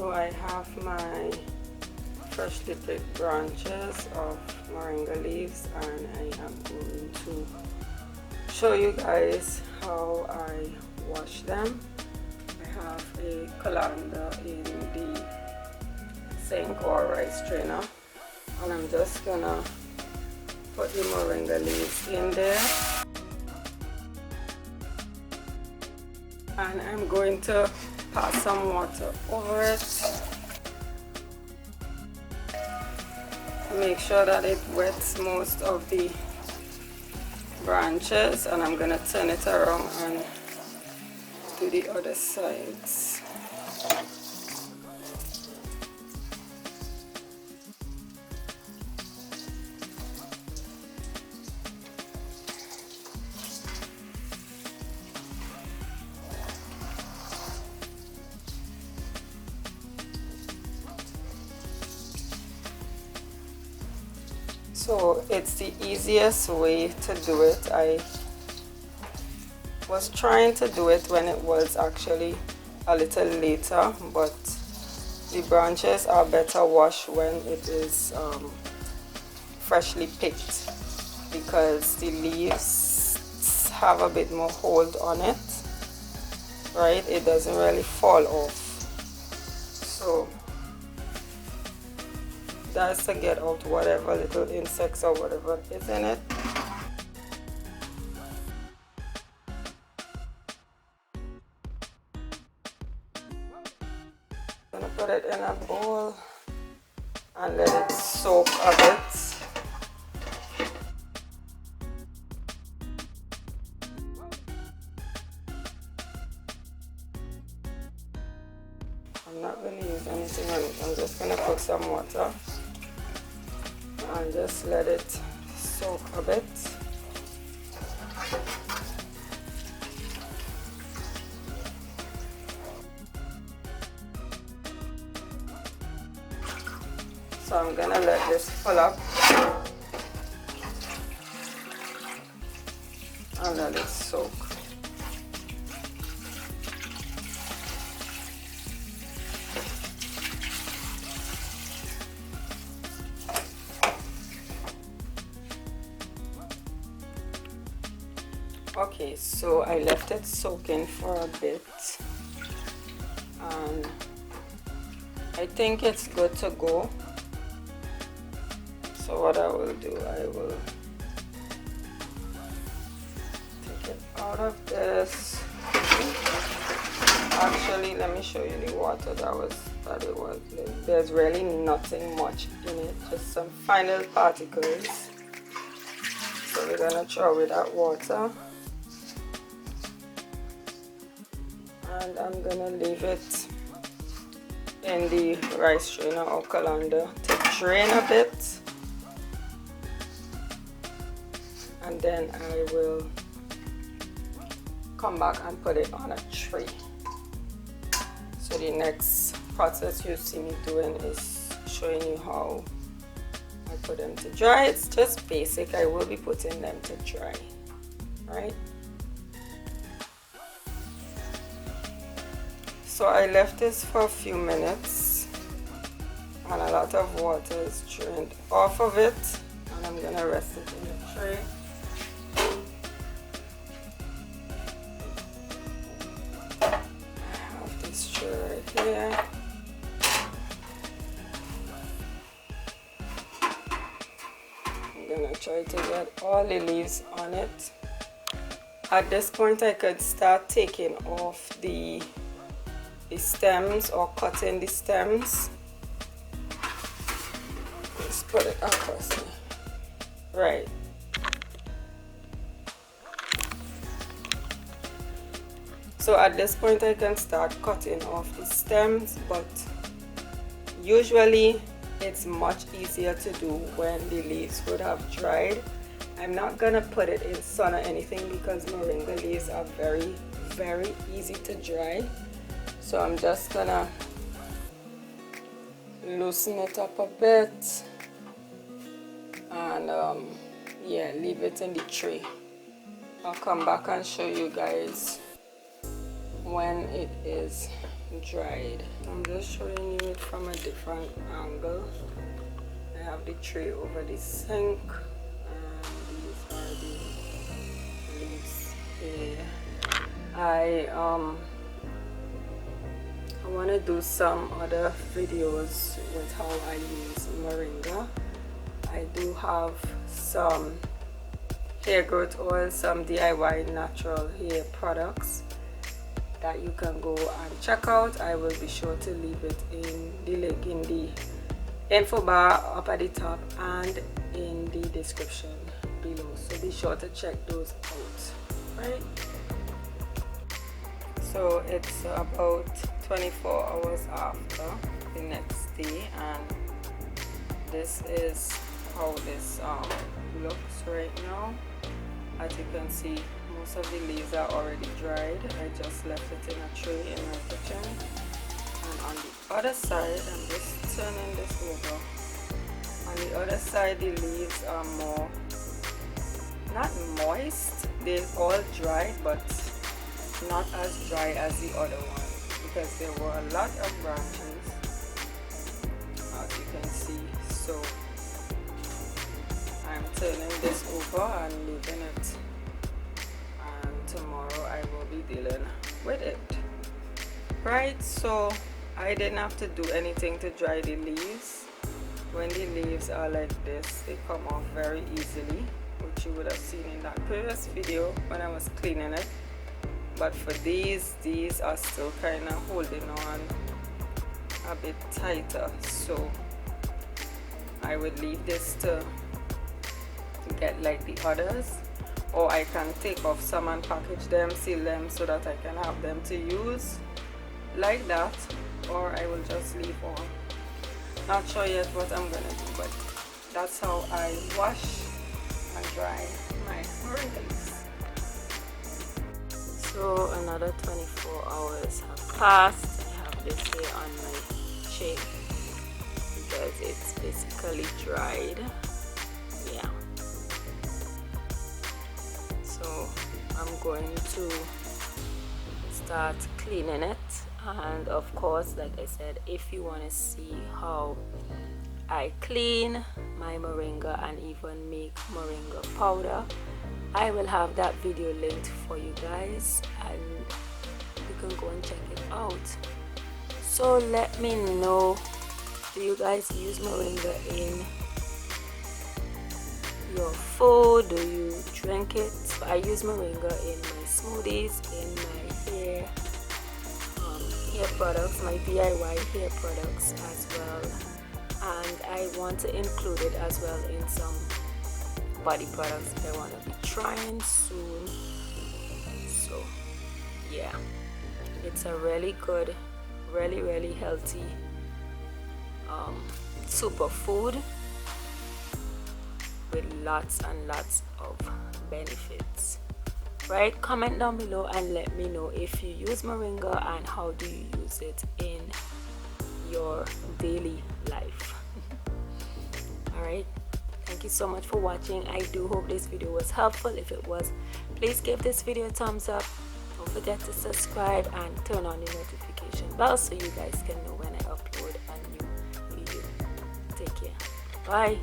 So I have my freshly picked branches of moringa leaves, and I am going to show you guys how I wash them. I have a colander in the sink or rice strainer, and I'm just gonna put the moringa leaves in there, and I'm going to pass some water over it. Make sure that it wets most of the branches, and I'm gonna turn it around and do the other sides. So it's the easiest way to do it. I was trying to do it when it was actually a little later, but the branches are better washed when it is freshly picked, because the leaves have a bit more hold on it, right? It doesn't really fall off. So that's to get out whatever little insects or whatever is in it. I'm gonna put it in a bowl and let it soak a bit. I'm not going to use anything on it. I'm just going to put some water and just let it soak a bit. So I'm going to let this fill up and let it soak. Okay, so I left it soaking for a bit, and I think it's good to go. So what I will do, I will take it out of this. Actually, let me show you the water that it was. There's really nothing much in it, just some final particles. So we're gonna throw away that water. And I'm gonna leave it in the rice strainer or colander to drain a bit, and then I will come back and put it on a tray. So the next process you see me doing is showing you how I put them to dry. It's just basic. I will be putting them to dry, right? So I left this for a few minutes, and a lot of water is drained off of it, and I'm gonna rest it in the tray. I have this tray right here. I'm gonna try to get all the leaves on it. At this point I could start taking off the stems or cutting the stems. Let's put it across here. Right. So at this point I can start cutting off the stems, but usually it's much easier to do when the leaves would have dried. I'm not gonna put it in sun or anything because moringa leaves are very, very easy to dry. So I'm just gonna loosen it up a bit and yeah, leave it in the tray. I'll come back and show you guys when it is dried. I'm just showing you it from a different angle. I have the tray over the sink, and these are the leaves here. I want to do some other videos with how I use moringa. I do have some hair growth oil, some DIY natural hair products that you can go and check out. I will be sure to leave it in the link in the info bar up at the top and in the description below, so be sure to check those out. Right, so it's about 24 hours after the next day, and this is how this looks right now. As you can see, most of the leaves are already dried. I just left it in a tray in my kitchen. And on the other side, I'm just turning this over. On the other side, the leaves are more, not moist, they're all dry, but not as dry as the other one, because there were a lot of branches, as you can see. So I'm turning this over and leaving it, and tomorrow I will be dealing with it. Right, so I didn't have to do anything to dry the leaves. When the leaves are like this, they come off very easily, which you would have seen in that previous video when I was cleaning it. But for these are still kind of holding on a bit tighter, so I would leave this to get like the others, or I can take off some and package them, seal them, so that I can have them to use like that, or I will just leave on. Not sure yet what I'm gonna do, but that's how I wash and dry my moringa leaves. So another 24 hours have passed. I have this here on my tray because it's basically dried. Yeah, so I'm going to start cleaning it. And of course, like I said, if you want to see how I clean my moringa and even make moringa powder, I will have that video linked for you guys, and you can go and check it out. So let me know, do you guys use moringa in your food? Do you drink it? I use moringa in my smoothies, in my hair products, my DIY hair products as well, and I want to include it as well in some body products that I want to be trying soon. So yeah, it's a really good, really healthy superfood with lots and lots of benefits. Right, comment down below and let me know if you use moringa and how do you use it in your daily life. Alright, thank you so much for watching. I do hope this video was helpful. If it was, please give this video a thumbs up. Don't forget to subscribe and turn on the notification bell so you guys can know when I upload a new video. Take care. Bye.